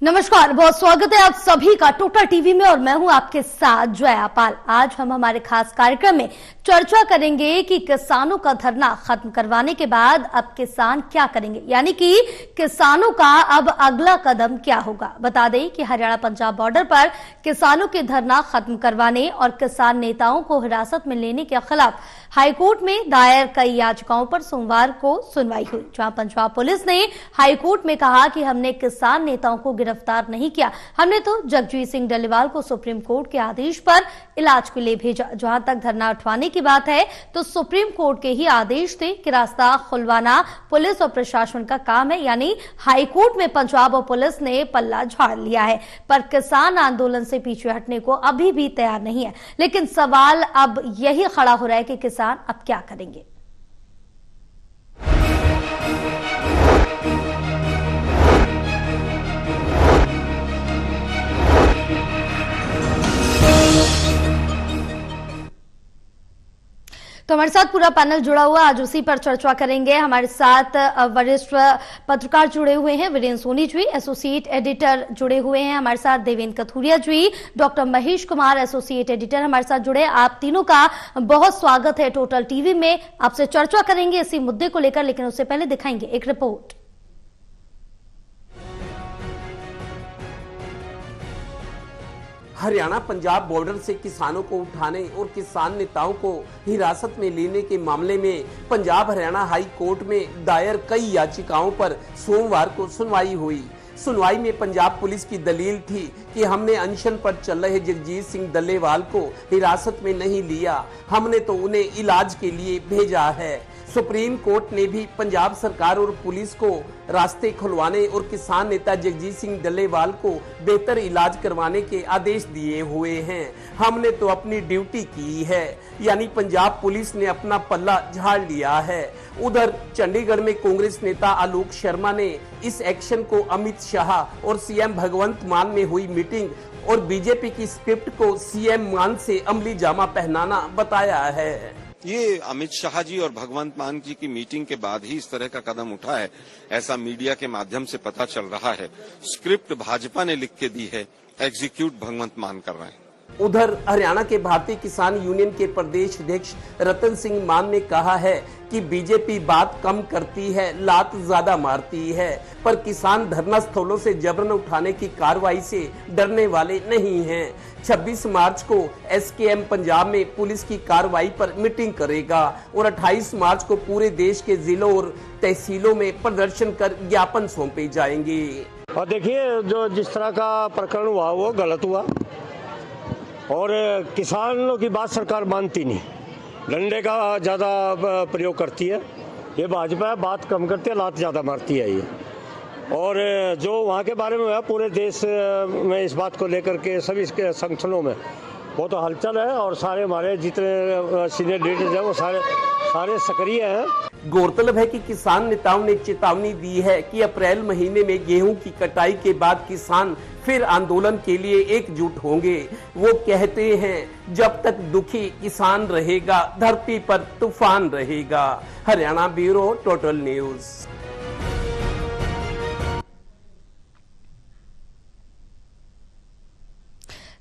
नमस्कार, बहुत स्वागत है आप सभी का टोटल टीवी में और मैं हूं आपके साथ जया पाल। आज हम हमारे खास कार्यक्रम में चर्चा करेंगे कि किसानों का धरना खत्म करवाने के बाद अब किसान क्या करेंगे, यानी कि किसानों का अब अगला कदम क्या होगा। बता दें कि हरियाणा पंजाब बॉर्डर पर किसानों के धरना खत्म करवाने और किसान नेताओं को हिरासत में लेने के खिलाफ हाईकोर्ट में दायर कई याचिकाओं पर सोमवार को सुनवाई हुई, जहां पंजाब पुलिस ने हाईकोर्ट में कहा कि हमने किसान नेताओं को गिरफ्तार नहीं किया, हमने तो जगजीत सिंह डल्लेवाल को सुप्रीम कोर्ट के आदेश पर इलाज के लिए भेजा। जहां तक धरना उठवाने की बात है तो सुप्रीम कोर्ट के ही आदेश थे कि रास्ता खुलवाना पुलिस और प्रशासन का काम है, यानी हाईकोर्ट में पंजाब और पुलिस ने पल्ला झाड़ लिया है। पर किसान आंदोलन से पीछे हटने को अभी भी तैयार नहीं है। लेकिन सवाल अब यही खड़ा हो रहा है कि किसान अब क्या करेंगे। तो हमारे साथ पूरा पैनल जुड़ा हुआ, आज उसी पर चर्चा करेंगे। हमारे साथ वरिष्ठ पत्रकार जुड़े हुए हैं, वीरेंद्र सोनी जी एसोसिएट एडिटर जुड़े हुए हैं, हमारे साथ Devendra Kathuria ji, doctor Mahesh Kumar associate editor हमारे साथ जुड़े। आप तीनों का बहुत स्वागत है टोटल टीवी में। आपसे चर्चा करेंगे इसी मुद्दे को लेकर, लेकिन उससे पहले दिखाएंगे एक रिपोर्ट। हरियाणा पंजाब बॉर्डर से किसानों को उठाने और किसान नेताओं को हिरासत में लेने के मामले में पंजाब हरियाणा हाई कोर्ट में दायर कई याचिकाओं पर सोमवार को सुनवाई हुई। सुनवाई में पंजाब पुलिस की दलील थी कि हमने अनशन पर चल रहे जगजीत सिंह डल्लेवाल को हिरासत में नहीं लिया, हमने तो उन्हें इलाज के लिए भेजा है। सुप्रीम कोर्ट ने भी पंजाब सरकार और पुलिस को रास्ते खुलवाने और किसान नेता जगजीत सिंह डल्लेवाल को बेहतर इलाज करवाने के आदेश दिए हुए हैं। हमने तो अपनी ड्यूटी की है, यानी पंजाब पुलिस ने अपना पल्ला झाड़ लिया है। उधर चंडीगढ़ में कांग्रेस नेता आलोक शर्मा ने इस एक्शन को अमित शाह और सीएम भगवंत मान में हुई मीटिंग और बीजेपी की स्क्रिप्ट को सीएम मान से अमली जामा पहनाना बताया है। ये अमित शाह जी और भगवंत मान जी की मीटिंग के बाद ही इस तरह का कदम उठा है, ऐसा मीडिया के माध्यम से पता चल रहा है। स्क्रिप्ट भाजपा ने लिख के दी है, एग्जीक्यूट भगवंत मान कर रहे हैं। उधर हरियाणा के भारतीय किसान यूनियन के प्रदेश अध्यक्ष रतन सिंह मान ने कहा है कि बीजेपी बात कम करती है, लात ज्यादा मारती है, पर किसान धरना स्थलों से जबरन उठाने की कार्रवाई से डरने वाले नहीं हैं। 26 मार्च को एसकेएम पंजाब में पुलिस की कार्रवाई पर मीटिंग करेगा और 28 मार्च को पूरे देश के जिलों और तहसीलों में प्रदर्शन कर ज्ञापन सौंपे जाएंगे। और देखिए, जो जिस तरह का प्रकरण हुआ वो गलत हुआ और किसानों की बात सरकार मानती नहीं, डंडे का ज्यादा प्रयोग करती है। ये भाजपा बात कम करती है, लात ज्यादा मारती है ये। और जो वहाँ के बारे में है, पूरे देश में इस बात को लेकर के सभी संगठनों में वो तो हलचल है और सारे हमारे जितने सीनियर लीडर्स हैं वो सारे सक्रिय हैं। गौरतलब है कि किसान नेताओं ने चेतावनी दी है कि अप्रैल महीने में गेहूं की कटाई के बाद किसान फिर आंदोलन के लिए एकजुट होंगे। वो कहते हैं, जब तक दुखी किसान रहेगा धरती पर तूफान रहेगा। Haryana bureau total news.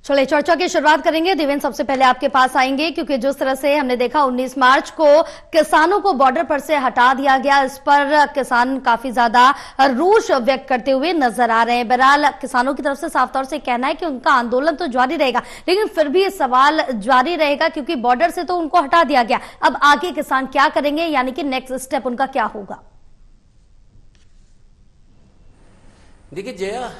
चलिए चर्चा की शुरुआत करेंगे। देवेंद्र, सबसे पहले आपके पास आएंगे, क्योंकि जिस तरह से हमने देखा 19 मार्च को किसानों को बॉर्डर पर से हटा दिया गया, इस पर किसान काफी ज्यादा रोष व्यक्त करते हुए नजर आ रहे हैं। बहरहाल किसानों की तरफ से साफ तौर से कहना है कि उनका आंदोलन तो जारी रहेगा, लेकिन फिर भी ये सवाल जारी रहेगा क्योंकि बॉर्डर से तो उनको हटा दिया गया। अब आगे किसान क्या करेंगे, यानी कि नेक्स्ट स्टेप उनका क्या होगा? देखिए जया,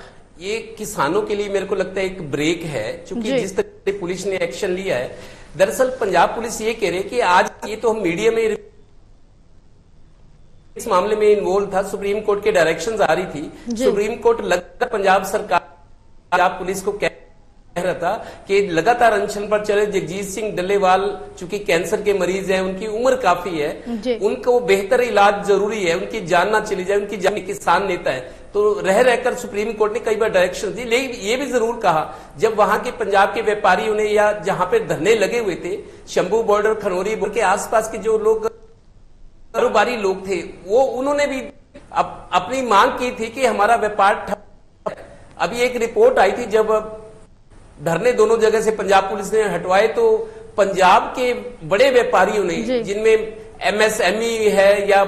ये किसानों के लिए मेरे को लगता है एक ब्रेक है, क्योंकि जिस तरह से पुलिस ने एक्शन लिया है। दरअसल पंजाब पुलिस ये कह रही है कि आज ये तो हम मीडिया में इस मामले में इन्वॉल्व था, सुप्रीम कोर्ट के डायरेक्शंस आ रही थी। सुप्रीम कोर्ट लगातार पंजाब सरकार, पंजाब पुलिस को कह रहा था कि लगातार अनशन पर चले जगजीत सिंह डल्लेवाल चूंकि कैंसर के मरीज हैं, उनकी उम्र काफी है, उनको बेहतर इलाज जरूरी है, उनकी जान ना चली जाए, उनकी जान। किसान नेता है तो रह रहकर सुप्रीम कोर्ट ने कई बार डायरेक्शन दी, लेकिन ये भी जरूर कहा जब वहां के पंजाब के व्यापारियों ने या जहां पे धरने लगे हुए थे, शंभू बॉर्डर, खनौरी बॉर्डर के आसपास के जो लोग कारोबारी लोग थे, वो उन्होंने भी अपनी मांग की थी कि हमारा व्यापार अभी एक रिपोर्ट आई थी, जब धरने दोनों जगह से पंजाब पुलिस ने हटवाए तो पंजाब के बड़े व्यापारियों ने, जिनमें MSME है या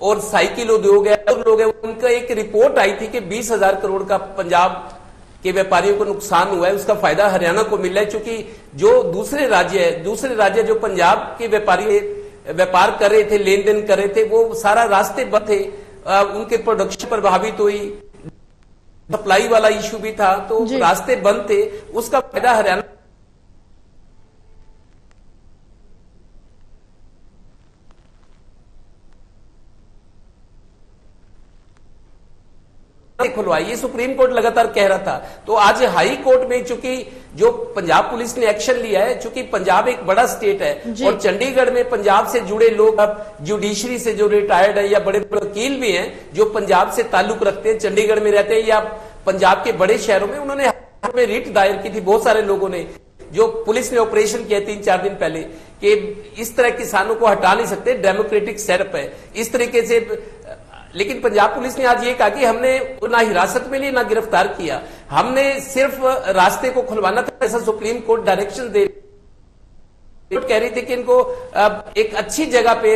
और साइकिल उद्योग है और लोग हैं, उनका एक रिपोर्ट आई थी कि 20,000 करोड़ का पंजाब के व्यापारियों को नुकसान हुआ है। उसका फायदा हरियाणा को मिल रहा है, क्योंकि जो दूसरे राज्य जो पंजाब के व्यापारी व्यापार कर रहे थे, लेन देन कर रहे थे, वो सारा रास्ते बंद थे, उनके प्रोडक्शन प्रभावित हुई, सप्लाई वाला इश्यू भी था, तो रास्ते बंद थे, उसका फायदा हरियाणा खुलवाई, ये सुप्रीम कोर्ट लगातार कह रहा था। तो आज हाई कोर्ट में चूंकि जो पंजाब पुलिस ने एक्शन लिया है, चूंकि पंजाब एक बड़ा स्टेट है और चंडीगढ़ में पंजाब से जुड़े लोग, अब जुडिशरी से जो रिटायर्ड है या बड़े वकील भी हैं जो पंजाब से ताल्लुक रखते हैं, चंडीगढ़ में रहते हैं या पंजाब के बड़े शहरों में, उन्होंने रिट दायर की थी बहुत सारे लोगों ने, जो पुलिस ने ऑपरेशन किया 3-4 दिन पहले, कि इस तरह किसानों को हटा नहीं सकते, डेमोक्रेटिक सेटअप है इस तरीके से। लेकिन पंजाब पुलिस ने आज ये कहा कि हमने ना हिरासत में ली ना गिरफ्तार किया, हमने सिर्फ रास्ते को खुलवाना था, ऐसा सुप्रीम कोर्ट डायरेक्शन दे कह रही थी कि इनको एक अच्छी जगह पे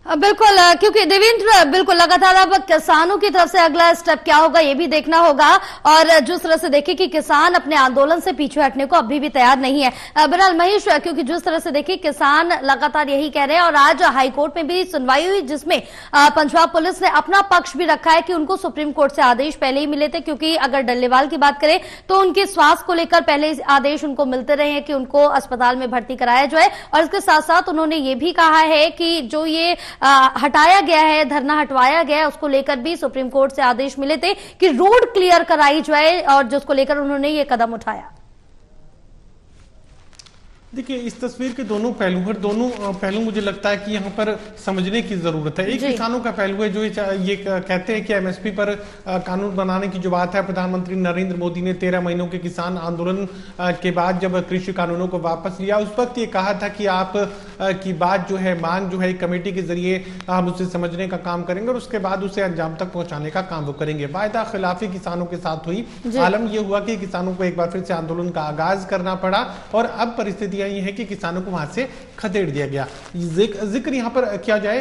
बिल्कुल, क्योंकि देवेंद्र बिल्कुल लगातार अब किसानों की तरफ से अगला स्टेप क्या होगा ये भी देखना होगा, और जिस तरह से देखिए कि किसान अपने आंदोलन से पीछे हटने को अभी भी तैयार नहीं है। बहरहाल महेश, क्योंकि जिस तरह से देखिए किसान लगातार यही कह रहे हैं, और आज हाईकोर्ट में भी सुनवाई हुई जिसमें पंजाब पुलिस ने अपना पक्ष भी रखा है कि उनको सुप्रीम कोर्ट से आदेश पहले ही मिले थे, क्योंकि अगर डल्लेवाल की बात करें तो उनके स्वास्थ्य को लेकर पहले आदेश उनको मिलते रहे हैं कि उनको अस्पताल में भर्ती कराया जाए, और इसके साथ साथ उन्होंने ये भी कहा है कि जो ये हटाया गया है, धरना हटवाया गया है, उसको लेकर भी सुप्रीम कोर्ट से आदेश मिले थे कि रोड क्लियर कराई जाए, और जिसको लेकर उन्होंने ये कदम उठाया। देखिए, इस तस्वीर के दोनों पहलू मुझे लगता है कि यहाँ पर समझने की जरूरत है। एक किसानों का पहलू है जो ये कहते हैं कि MSP पर कानून बनाने की जो बात है, प्रधानमंत्री नरेंद्र मोदी ने 13 महीनों के किसान आंदोलन के बाद जब कृषि कानूनों को वापस लिया, उस वक्त ये कहा था कि आप की बात जो है, मांग जो है, कमेटी के जरिए हम उसे समझने का काम करेंगे और उसके बाद उसे अंजाम तक पहुंचाने का काम वो करेंगे। वायदा खिलाफी किसानों के साथ हुई, आलम यह हुआ कि किसानों को एक बार फिर से आंदोलन का आगाज करना पड़ा, और अब परिस्थिति ये है कि किसानों को वहां से खदेड़ दिया गया। जिक्र यहां पर किया जाए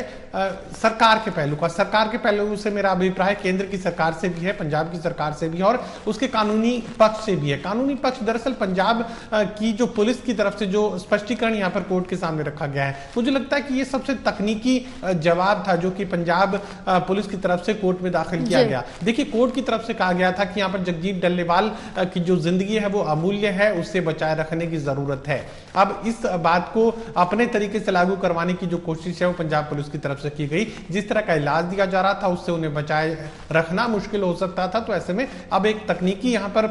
सरकार के पहलू का। सरकार के पहलू से मेरा अभिप्राय केंद्र की सरकार से भी है, पंजाब की सरकार से भी है, और उसके कानूनी पक्ष से भी है। कानूनी पक्ष दरअसल पंजाब की जो पुलिस की तरफ से जो स्पष्टीकरण यहां पर कोर्ट के सामने रखा गया है, मुझे लगता है कि ये सबसे तकनीकी जवाब था जो कि पंजाब पुलिस की तरफ से कोर्ट में दाखिल किया गया। देखिए, कोर्ट की तरफ से कहा गया था कि यहां पर जगजीत डल्लेवाल की जो जिंदगी है वो अमूल्य है, उससे बचाए रखने की जरूरत है। अब इस बात को अपने तरीके से लागू करवाने की जो कोशिश है वो पंजाब पुलिस की तरफ से की गई। जिस तरह का इलाज दिया जा रहा था उससे उन्हें बचाए रखना मुश्किल हो सकता था, तो ऐसे में अब एक तकनीकी यहाँ पर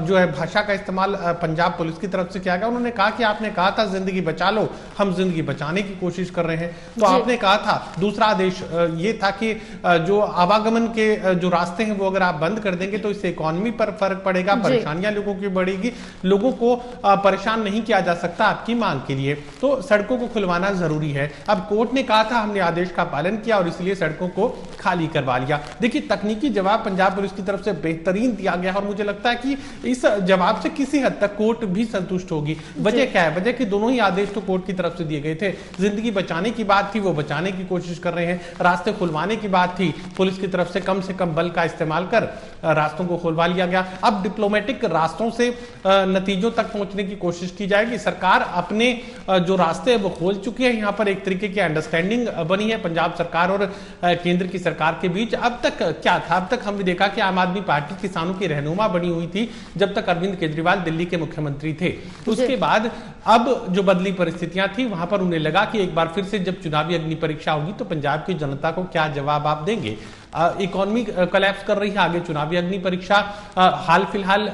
जो है भाषा का इस्तेमाल पंजाब पुलिस की तरफ से किया गया। उन्होंने कहा कि आपने कहा था जिंदगी बचा लो, हम जिंदगी बचाने की कोशिश कर रहे हैं। तो आपने कहा था, दूसरा आदेश ये था कि जो आवागमन के जो रास्ते हैं वो अगर आप बंद कर देंगे तो इससे इकोनॉमी पर फर्क पड़ेगा, परेशानियां लोगों की बढ़ेगी, लोगों को परेशान नहीं किया जा सकता आपकी मांग के लिए, तो सड़कों को खुलवाना जरूरी है। अब कोर्ट ने कहा था, हमने आदेश का पालन किया और इसलिए सड़कों को खाली करवा लिया। देखिए, तकनीकी जवाब पंजाब पुलिस की तरफ से बेहतरीन दिया गया और मुझे लगता है कि इस जवाब से किसी हद तक कोर्ट भी संतुष्ट होगी। वजह क्या है? वजह कि दोनों ही आदेश तो कोर्ट की तरफ से दिए गए थे। जिंदगी बचाने की बात थी, वो बचाने की कोशिश कर रहे हैं। रास्ते खुलवाने की बात थी, पुलिस की तरफ से कम बल का इस्तेमाल कर रास्तों को खुलवा लिया गया। अब डिप्लोमेटिक रास्तों से नतीजों तक पहुंचने की कोशिश की जाएगी। सरकार अपने जो रास्ते हैं वो खोल चुकी है। यहाँ पर एक तरीके की अंडरस्टैंडिंग बनी है पंजाब सरकार और केंद्र की सरकार के बीच। अब तक क्या था? अब तक हमने देखा कि आम आदमी पार्टी किसानों की रहनुमा बनी हुई थी जब तक अरविंद केजरीवाल दिल्ली के मुख्यमंत्री थे। उसके बाद अब जो बदली परिस्थितियां थी, वहां पर उन्हें लगा कि एक बार फिर से जब चुनावी अग्नि परीक्षा होगी तो पंजाब की जनता को क्या जवाब आप देंगे। इकोनॉमी कोलैप्स कर रही है, आगे चुनावी अग्नि परीक्षा हाल फिलहाल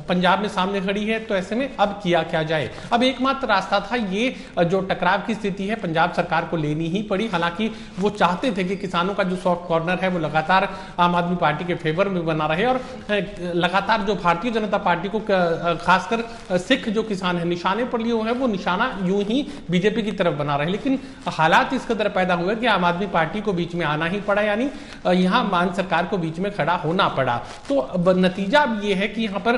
पंजाब में सामने खड़ी है, तो ऐसे में अब किया क्या जाए। अब एकमात्र रास्ता था, ये जो टकराव की स्थिति है पंजाब सरकार को लेनी ही पड़ी। हालांकि वो चाहते थे कि किसानों का जो सॉफ्ट कॉर्नर है वो लगातार आम आदमी पार्टी के फेवर में बना रहे और लगातार जो भारतीय जनता पार्टी को खासकर सिख जो किसान है निशाने पर लिए हुए हैं वो निशाना यूं ही बीजेपी की तरफ बना रहे। लेकिन हालात इस कदर पैदा हुए कि आम आदमी पार्टी को बीच में आना ही पड़ा, यानी यहां मान सरकार को बीच में खड़ा होना पड़ा। तो नतीजा अब ये है कि यहां पर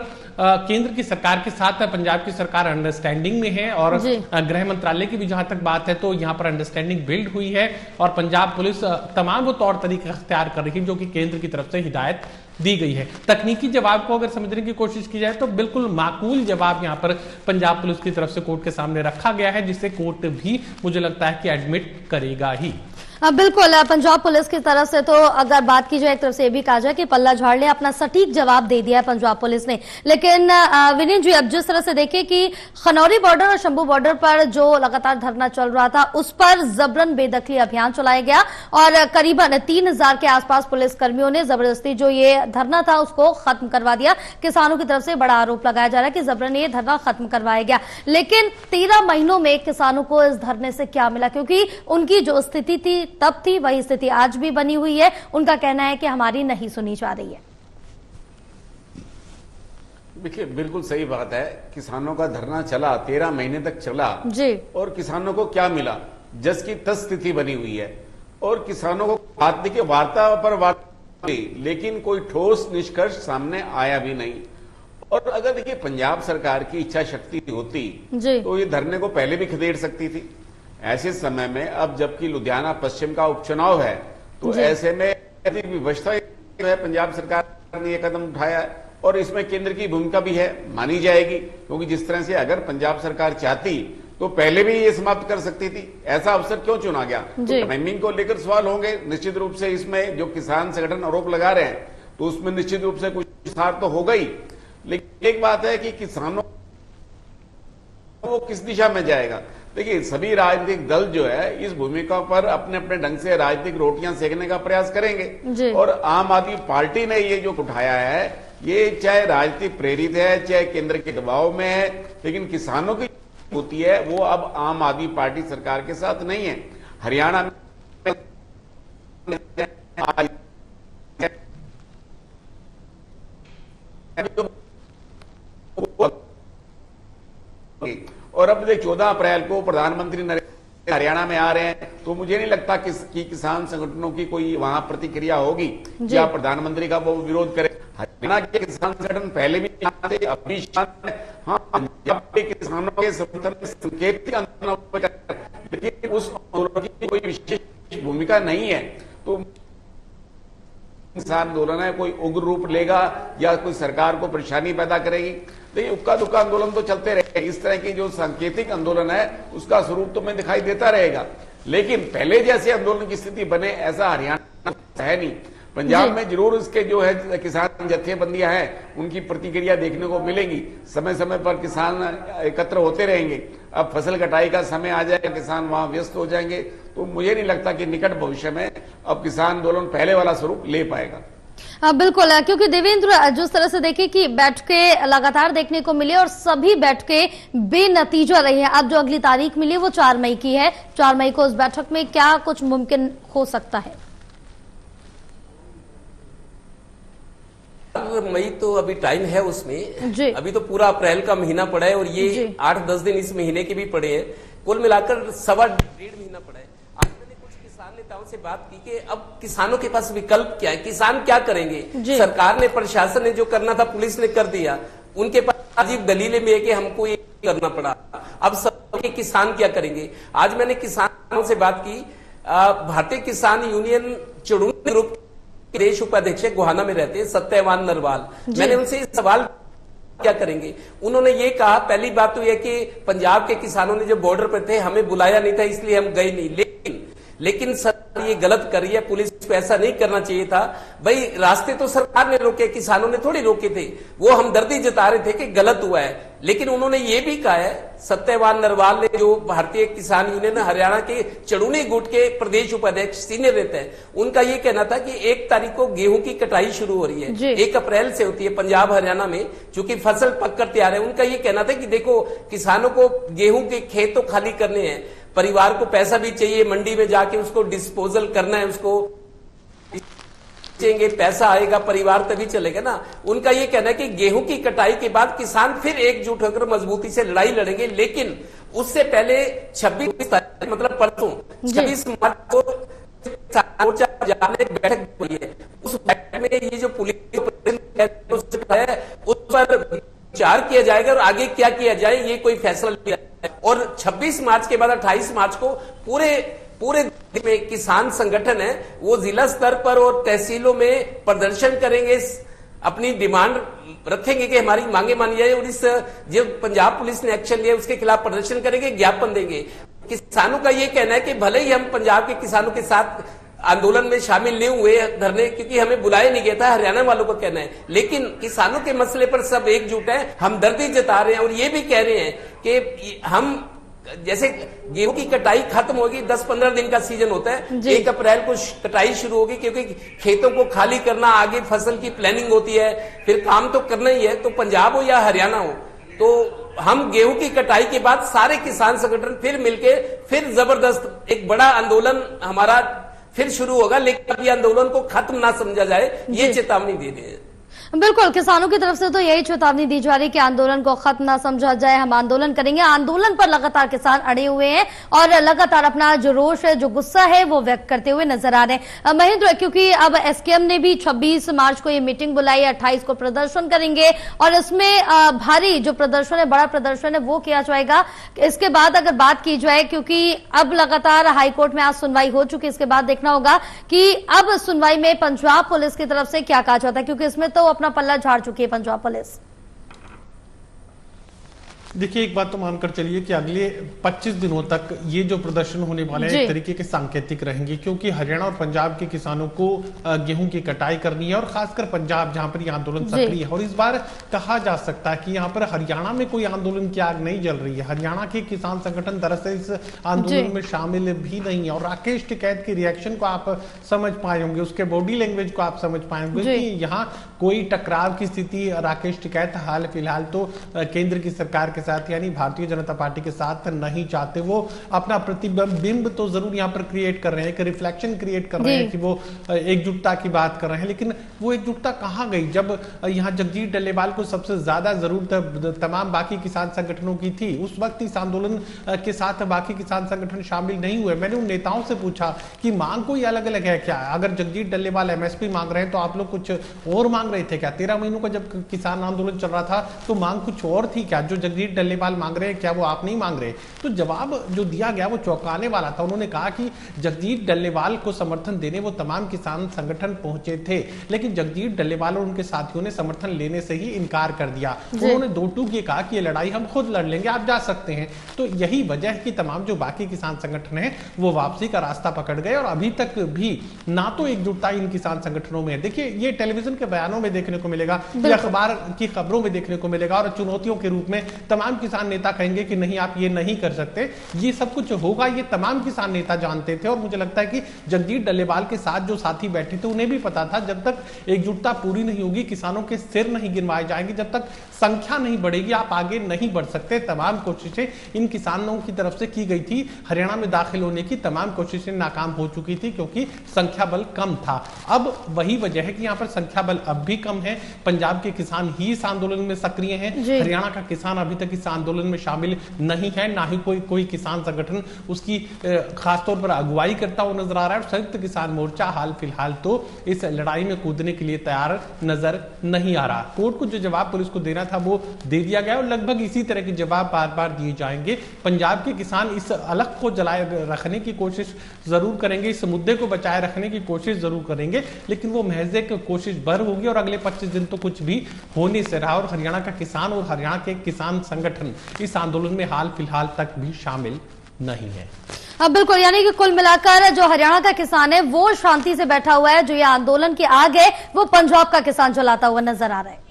केंद्र की सरकार के साथ पंजाब की सरकार अंडरस्टैंडिंग में है और गृह मंत्रालय की भी जहां तक बात है तो यहां पर अंडरस्टैंडिंग बिल्ड हुई है और पंजाब पुलिस तमाम वो तौर तरीके अख्तियार कर रही है जो कि केंद्र की तरफ से हिदायत दी गई है। तकनीकी जवाब को अगर समझने की कोशिश की जाए तो बिल्कुल माकूल जवाब यहां पर पंजाब पुलिस की तरफ से कोर्ट के सामने रखा गया है, जिसे कोर्ट भी मुझे लगता है कि एडमिट करेगा ही। बिल्कुल, पंजाब पुलिस की तरफ से तो अगर बात की जाए एक तरफ से ये भी कहा जाए कि पल्ला झाड़ ले अपना सटीक जवाब दे दिया है पंजाब पुलिस ने। लेकिन विनीत जी, अब जिस तरह से देखें कि खनौरी बॉर्डर और शंभू बॉर्डर पर जो लगातार धरना चल रहा था उस पर जबरन बेदखली अभियान चलाया गया और करीबन 3000 के आसपास पुलिस कर्मियों ने जबरदस्ती जो ये धरना था उसको खत्म करवा दिया। किसानों की तरफ से बड़ा आरोप लगाया जा रहा है कि जबरन ये धरना खत्म करवाया गया। लेकिन 13 महीनों में किसानों को इस धरने से क्या मिला, क्योंकि उनकी जो स्थिति थी तब थी वही स्थिति आज भी बनी हुई है। उनका कहना है कि हमारी नहीं सुनी जा रही है। देखिए, बिल्कुल सही बात है। किसानों का धरना चला, 13 महीने तक चला जी, और किसानों को क्या मिला? जस की तस स्थिति बनी हुई है और किसानों को बात देखिए वार्ता पर वार्ता, लेकिन कोई ठोस निष्कर्ष सामने आया भी नहीं। और अगर देखिए पंजाब सरकार की इच्छा शक्ति होती तो ये धरने को पहले भी खदेड़ सकती थी। ऐसे समय में अब जबकि लुधियाना पश्चिम का उपचुनाव है तो ऐसे में विवशता जो है पंजाब सरकार ने यह कदम उठाया है और इसमें केंद्र की भूमिका भी है, मानी जाएगी, क्योंकि जिस तरह से अगर पंजाब सरकार चाहती तो पहले भी ये समाप्त कर सकती थी। ऐसा अवसर क्यों चुना गया? तो टाइमिंग को लेकर सवाल होंगे निश्चित रूप से। इसमें जो किसान संगठन आरोप लगा रहे हैं तो उसमें निश्चित रूप से कुछ विस्तार तो होगा ही, लेकिन एक बात है कि किसानों वो किस दिशा में जाएगा। देखिए, सभी राजनीतिक दल जो है इस भूमिका पर अपने अपने ढंग से राजनीतिक रोटियां सेकने का प्रयास करेंगे और आम आदमी पार्टी ने ये जो उठाया है ये चाहे राजनीतिक प्रेरित है चाहे केंद्र के दबाव में है, लेकिन किसानों की होती है वो अब आम आदमी पार्टी सरकार के साथ नहीं है। हरियाणा में और अब 14 अप्रैल को प्रधानमंत्री नरेंद्र हरियाणा में आ रहे हैं तो मुझे नहीं लगता कि किसान संगठनों की कोई वहां प्रतिक्रिया होगी या प्रधानमंत्री का वो विरोध करे। हरियाणा के किसान संगठन पहले भी थे, अभी हाँ, पंजाब के किसानों के समर्थन में संकेत आंदोलन, लेकिन उस आंदोलन की कोई विशेष भूमिका नहीं है। तो किसान आंदोलन है कोई उग्र रूप लेगा या कोई सरकार को परेशानी पैदा करेगी? देखिए, उक्का दुक्का आंदोलन तो चलते रहेगा। इस तरह की जो सांकेतिक आंदोलन है उसका स्वरूप तो मैं दिखाई देता रहेगा, लेकिन पहले जैसे आंदोलन की स्थिति बने ऐसा हरियाणा है नहीं। पंजाब में जरूर इसके जो है किसान जत्थेबंदियां हैं उनकी प्रतिक्रिया देखने को मिलेंगी। समय समय पर किसान एकत्र होते रहेंगे। अब फसल कटाई का समय आ जाएगा, किसान वहां व्यस्त हो जाएंगे, तो मुझे नहीं लगता कि निकट भविष्य में अब किसान आंदोलन पहले वाला स्वरूप ले पाएगा। बिल्कुल, क्योंकि देवेंद्र जिस तरह से देखिए कि बैठकें लगातार देखने को मिली और सभी बैठकें बेनतीजा रही है। अब जो अगली तारीख मिली वो 4 मई की है। 4 मई को उस बैठक में क्या कुछ मुमकिन हो सकता है? मई तो अभी टाइम है उसमें, अभी तो पूरा अप्रैल का महीना पड़ा है और ये 8-10 दिन इस महीने के भी पड़े हैं, कुल मिलाकर 1.5 महीना पड़ा है। आज मैंने कुछ किसान नेताओं से बात की कि अब किसानों के पास विकल्प क्या है, किसान क्या करेंगे? सरकार ने, प्रशासन ने जो करना था पुलिस ने कर दिया, उनके पास अजीब दलीलें भी है कि हमको ये करना पड़ा। अब सबके किसान क्या करेंगे? आज मैंने किसानों से बात की, भारतीय किसान यूनियन चुड़ून ग्रुप देश उपाध्यक्ष गोहाना में रहते हैं सत्यवान नरवाल, मैंने उनसे इस सवाल क्या करेंगे, उन्होंने ये कहा, पहली बात तो यह कि पंजाब के किसानों ने जो बॉर्डर पर थे हमें बुलाया नहीं था इसलिए हम गए नहीं, लेकिन सर ये गलत कर रही है पुलिस इसको ऐसा नहीं करना चाहिए था। भाई रास्ते तो सरकार ने रोके, किसानों ने थोड़ी रोके थे। वो हमदर्दी जता रहे थे कि गलत हुआ है, लेकिन उन्होंने ये भी कहा है, सत्यवान नरवाल ने, जो भारतीय किसान यूनियन हरियाणा के चड़ूनी गुट के प्रदेश उपाध्यक्ष सीनियर रहते हैं, उनका ये कहना था कि 1 तारीख को गेहूं की कटाई शुरू हो रही है, 1 अप्रैल से होती है पंजाब हरियाणा में, चूंकि फसल पककर तैयार है। उनका ये कहना था कि देखो किसानों को गेहूं के खेत तो खाली करने हैं, परिवार को पैसा भी चाहिए, मंडी में जाके उसको डिस्पोजल करना है, उसको पैसा आएगा, परिवार तभी चलेगा ना। उनका यह कहना है कि गेहूं की कटाई के बाद किसान फिर एकजुट होकर मजबूती से लड़ाई लड़ेंगे, लेकिन उससे पहले 26 तारीख मतलब परसों 26 मार्च को मोर्चा बैठक हुई है। उस बैठक में ये जो पुलिस है उस पर विचार किया जाएगा और आगे क्या किया जाए ये कोई फैसला लिया जाए। और 26 मार्च के बाद 28 मार्च को पूरे में किसान संगठन है वो जिला स्तर पर और तहसीलों में प्रदर्शन करेंगे, अपनी डिमांड रखेंगे कि हमारी मांगे मानी जाए, और इस जो पंजाब पुलिस ने एक्शन लिया उसके खिलाफ प्रदर्शन करेंगे, ज्ञापन देंगे। किसानों का ये कहना है कि भले ही हम पंजाब के किसानों के साथ आंदोलन में शामिल नहीं हुए धरने, क्योंकि हमें बुलाया नहीं गया था, हरियाणा वालों का कहना है, लेकिन किसानों के मसले पर सब एकजुट है, हमदर्दी जता रहे हैं और ये भी कह रहे हैं कि हम जैसे गेहूं की कटाई खत्म होगी, 10-15 दिन का सीजन होता है, 1 अप्रैल को कटाई शुरू होगी, क्योंकि खेतों को खाली करना, आगे फसल की प्लानिंग होती है, फिर काम तो करना ही है, तो पंजाब हो या हरियाणा हो, तो हम गेहूं की कटाई के बाद सारे किसान संगठन फिर मिलके फिर जबरदस्त एक बड़ा आंदोलन हमारा फिर शुरू होगा, लेकिन अभी आंदोलन को खत्म ना समझा जाए, ये चेतावनी दे रहे हैं। बिल्कुल, किसानों की तरफ से तो यही चेतावनी दी जा रही है कि आंदोलन को खत्म ना समझा जाए, हम आंदोलन करेंगे। आंदोलन पर लगातार किसान अड़े हुए हैं और लगातार अपना जो रोष है, जो गुस्सा है, वो व्यक्त करते हुए नजर आ रहे हैं। महेंद्र, क्योंकि अब एसकेएम ने भी 26 मार्च को ये मीटिंग बुलाई, 28 को प्रदर्शन करेंगे और इसमें भारी जो प्रदर्शन है, बड़ा प्रदर्शन है, वो किया जाएगा। इसके बाद अगर बात की जाए, क्योंकि अब लगातार हाईकोर्ट में आज सुनवाई हो चुकी है, इसके बाद देखना होगा कि अब सुनवाई में पंजाब पुलिस की तरफ से क्या कहा जाता है, क्योंकि इसमें तो अपना पल्ला झाड़ चुकी है पंजाब पुलिस। देखिए, एक बात तो मानकर चलिए कि अगले 25 दिनों तक ये जो प्रदर्शन होने वाले हैं एक तरीके के सांकेतिक रहेंगे, क्योंकि हरियाणा और पंजाब के किसानों को गेहूं की कटाई करनी है और खासकर पंजाब जहां पर ये आंदोलन सक्रिय है। और इस बार कहा जा सकता है कि यहाँ पर हरियाणा में कोई आंदोलन की आग नहीं जल रही है। हरियाणा के किसान संगठन दरअसल इस आंदोलन में शामिल भी नहीं है और राकेश टिकैत के रिएक्शन को आप समझ पाए होंगे, उसके बॉडी लैंग्वेज को आप समझ पाए होंगे कि यहाँ कोई टकराव की स्थिति राकेश टिकैत हाल फिलहाल तो केंद्र की सरकार के साथ यानी भारतीय जनता पार्टी के साथ नहीं चाहते। वो अपना प्रतिबिंब तो जरूर यहाँ पर क्रिएट कर रहे हैं, एक रिफ्लेक्शन क्रिएट कर रहे हैं कि वो एकजुटता की बात कर रहे हैं, लेकिन वो एकजुटता कहाँ गई जब यहाँ जगजीत डल्लेवाल को सबसे ज्यादा जरूरत तमाम बाकी किसान संगठनों की थी। उस वक्त इस आंदोलन के साथ बाकी किसान संगठन शामिल नहीं हुए। मैंने उन नेताओं से पूछा कि मांग कोई अलग अलग है क्या? अगर जगजीत डल्लेवाल एमएसपी मांग रहे हैं तो आप लोग कुछ और मांग रहे थे क्या? 13 महीनों का जब किसान आंदोलन चल रहा था तो मांग कुछ और थी क्या? जो जगजीत डल्लेवाल मांग रहे हैं क्या वो आप नहीं मांग रहे? तो जवाब जो दिया गया वो चौंकाने वाला था। उन्होंने कहा कि जगजीत डल्लेवाल को समर्थन देने वो तमाम किसान संगठन पहुंचे थे, लेकिन जगजीत डल्लेवाल और उनके साथियों ने समर्थन लेने से ही इनकार कर दिया। उन्होंने दो टूक ये कहा कि ये लड़ाई हम खुद लड़ लेंगे, आप जा सकते हैं। तो यही वजह है कि तमाम जो बाकी किसान संगठन है वो वापसी का रास्ता पकड़ गए और अभी तक भी ना तो एकजुटता इन किसान संगठनों में है। देखिए, ये टेलीविजन के बयानों में देखने को मिलेगा, अखबार की खबरों में देखने को मिलेगा और चुनौतियों के रूप में तमाम किसान नेता कहेंगे कि नहीं आप ये नहीं कर सकते। ये सब कुछ होगा, ये तमाम किसान नेता जानते थे और मुझे लगता है कि जगजीत डल्लेवाल के साथ जो साथी बैठे थे उन्हें भी पता था जब तक एकजुटता पूरी नहीं होगी, किसानों के सिर नहीं गिनवाए जाएंगे, जब तक संख्या नहीं बढ़ेगी आप आगे नहीं बढ़ सकते। तमाम कोशिशें इन किसानों की तरफ से की गई थी, हरियाणा में दाखिल होने की तमाम कोशिशें नाकाम हो चुकी थी क्योंकि संख्या बल कम था। अब वही वजह है कि यहाँ पर संख्या बल अब भी कम है। पंजाब के किसान ही इस आंदोलन में सक्रिय हैं, हरियाणा का किसान अभी तक इस आंदोलन में शामिल नहीं है, ना ही कोई किसान संगठन उसकी खासतौर पर अगुवाई करता हुआ नजर आ रहा है। संयुक्त किसान मोर्चा हाल फिलहाल तो इस लड़ाई में कूदने के लिए तैयार नजर नहीं आ रहा। कोर्ट को जो जवाब पुलिस को देना था वो दे दिया गया और लगभग इसी तरह के जवाब बार बार दिए जाएंगे। पंजाब के किसान इस अलग को जलाए रखने की कोशिश जरूर करेंगे, इस मुद्दे को बचाए रखने की कोशिश जरूर करेंगे, लेकिन वो महज एक कोशिश भर होगी और अगले 25 दिन तो कुछ भी होने से रहा और हरियाणा का किसान और हरियाणा के किसान संगठन इस आंदोलन में हाल फिलहाल तक भी शामिल नहीं है। बिल्कुल, यानी कि कुल मिलाकर जो हरियाणा का किसान है वो शांति से बैठा हुआ है, जो ये आंदोलन की आग है वो पंजाब का किसान जलाता हुआ नजर आ रहा है।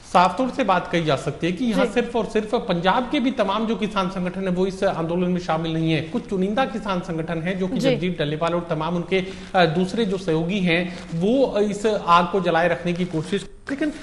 साफ तौर से बात कही जा सकती है कि यहाँ सिर्फ और सिर्फ पंजाब के भी तमाम जो किसान संगठन है वो इस आंदोलन में शामिल नहीं है। कुछ चुनिंदा किसान संगठन है जो कि जगजीत डल्लेपाल और तमाम उनके दूसरे जो सहयोगी हैं वो इस आग को जलाए रखने की कोशिश, लेकिन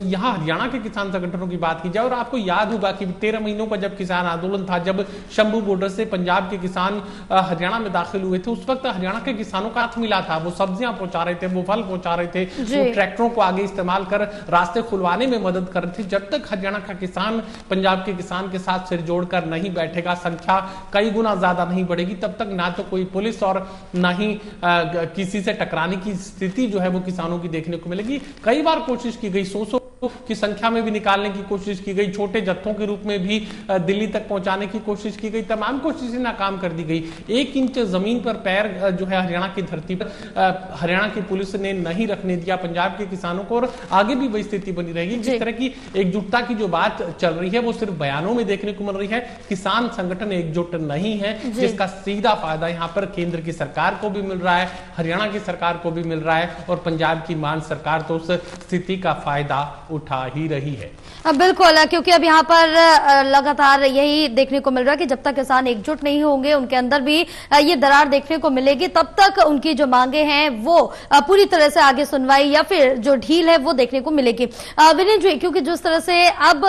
यहाँ हरियाणा के किसान संगठनों की बात की जाए और आपको याद होगा कि 13 महीनों का जब किसान आंदोलन था, जब शंभू बॉर्डर से पंजाब के किसान हरियाणा में दाखिल हुए थे, उस वक्त हरियाणा के किसानों का हाथ मिला था। वो सब्जियां पहुंचा रहे थे, वो फल पहुंचा रहे थे, वो ट्रैक्टरों को आगे इस्तेमाल कर रास्ते खुलवाने में मदद कर रहे थे। जब तक हरियाणा का किसान पंजाब के किसान के साथ सिर जोड़कर नहीं बैठेगा, संख्या कई गुना ज्यादा नहीं बढ़ेगी, तब तक ना तो कोई पुलिस और ना ही किसी से टकराने की स्थिति जो है वो किसानों की देखने को मिलेगी। कई बार कोशिश की गई, 100 की संख्या में भी निकालने की कोशिश की गई, छोटे जत्थों के रूप में भी दिल्ली तक पहुंचाने की कोशिश की गई, तमाम कोशिशें नाकाम कर दी गई। 1 इंच जमीन पर पैर जो है हरियाणा की धरती पर हरियाणा की पुलिस ने नहीं रखने दिया पंजाब के किसानों को, और आगे भी वही स्थिति बनी रहेगी। जिस तरह की एकजुटता की जो बात चल रही है वो सिर्फ बयानों में देखने को मिल रही है। किसान संगठन एकजुट नहीं है, जिसका सीधा फायदा यहाँ पर केंद्र की सरकार को भी मिल रहा है, हरियाणा की सरकार को भी मिल रहा है, और पंजाब की मान सरकार तो उस स्थिति का फायदा उठा ही रही है। बिल्कुल, क्योंकि अब यहाँ पर लगातार यही देखने को मिल रहा है कि जब तक किसान एकजुट नहीं होंगे, उनके अंदर भी ये दरार देखने को मिलेगी, तब तक उनकी जो मांगे हैं वो पूरी तरह से आगे सुनवाई या फिर जो ढील है वो देखने को मिलेगी। विनीत जी, क्योंकि जिस तरह से अब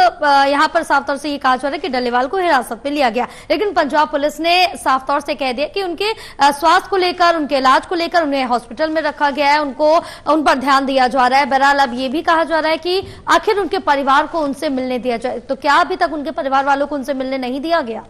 यहाँ पर साफ तौर से ये कहा जा रहा है कि डल्लेवाल को हिरासत में लिया गया, लेकिन पंजाब पुलिस ने साफ तौर से कह दिया कि उनके स्वास्थ्य को लेकर, उनके इलाज को लेकर उन्हें हॉस्पिटल में रखा गया है, उन पर ध्यान दिया जा रहा है। बहरहाल अब ये भी कहा जा रहा है कि आखिर उनके परिवार को उनसे मिलने दिया जाए, तो क्या अभी तक उनके परिवार वालों को उनसे मिलने नहीं दिया गया?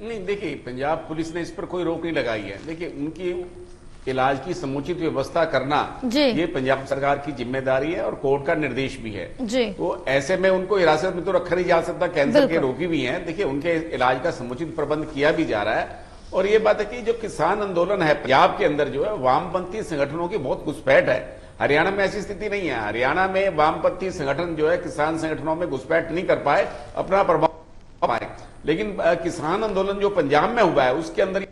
नहीं, देखिए, पंजाब पुलिस ने इस पर कोई रोक नहीं लगाई है। देखिए, उनकी इलाज की समुचित व्यवस्था करना ये पंजाब सरकार की जिम्मेदारी है और कोर्ट का निर्देश भी है। तो ऐसे में उनको हिरासत में तो रखा नहीं जा सकता, कैंसर के रोगी भी हैं। देखिए, उनके इलाज का समुचित प्रबंध किया भी जा रहा है। और ये बात है कि जो किसान आंदोलन है पंजाब के अंदर जो है, वामपंथी संगठनों की बहुत घुसपैठ है। हरियाणा में ऐसी स्थिति नहीं है। हरियाणा में वामपंथी संगठन जो है किसान संगठनों में घुसपैठ नहीं कर पाए, अपना प्रभाव पाए। लेकिन किसान आंदोलन जो पंजाब में हुआ है उसके अंदर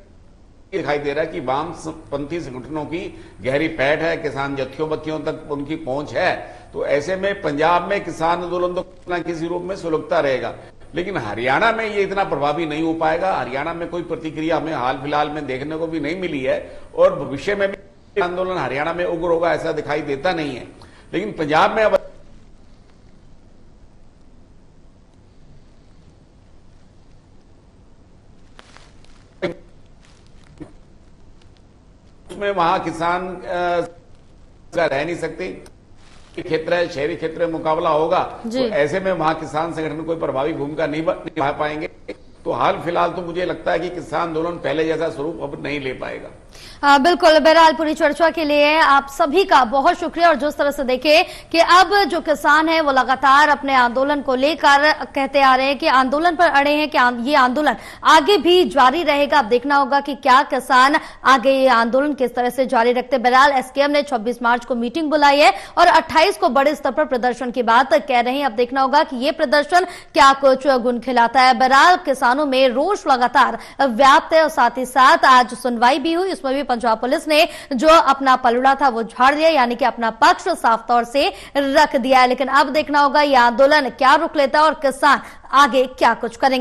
दिखाई दे रहा है कि वामपंथी संगठनों की गहरी पैठ है, किसान जत्थियों बत्थियों तक उनकी पहुंच है। तो ऐसे में पंजाब में किसान आंदोलन तो किसी रूप में सुलगता रहेगा, लेकिन हरियाणा में ये इतना प्रभावी नहीं हो पाएगा। हरियाणा में कोई प्रतिक्रिया हमें हाल फिलहाल में देखने को भी नहीं मिली है, और भविष्य में भी आंदोलन हरियाणा में उग्र होगा ऐसा दिखाई देता नहीं है। लेकिन पंजाब में अब उसमें वहां किसान रह नहीं सकते, क्षेत्र है, शहरी क्षेत्र में मुकाबला होगा, तो ऐसे में वहां किसान संगठन कोई प्रभावी भूमिका नहीं निभा पाएंगे। तो हाल फिलहाल तो मुझे लगता है कि किसान आंदोलन पहले जैसा स्वरूप अब नहीं ले पाएगा। बिल्कुल, बहरहाल पूरी चर्चा के लिए आप सभी का बहुत शुक्रिया। और जिस तरह से देखे कि अब जो किसान है वो लगातार अपने आंदोलन को लेकर कहते आ रहे हैं कि आंदोलन पर अड़े हैं कि ये आंदोलन आगे भी जारी रहेगा। अब देखना होगा कि क्या किसान आगे ये आंदोलन किस तरह से जारी रखते। बहरहाल एसकेएम ने 26 मार्च को मीटिंग बुलाई है और 28 को बड़े स्तर पर प्रदर्शन की बात कह रहे हैं। अब देखना होगा कि ये प्रदर्शन क्या कुछ गुण खिलाता है। बहरहाल किसानों में रोष लगातार व्याप्त है और साथ ही साथ आज सुनवाई भी हुई, उसमें भी पंजाब पुलिस ने जो अपना पलड़ा था वो झाड़ दिया, यानी कि अपना पक्ष साफ तौर से रख दिया है। लेकिन अब देखना होगा ये आंदोलन क्या रुख लेता है और किसान आगे क्या कुछ करेंगे।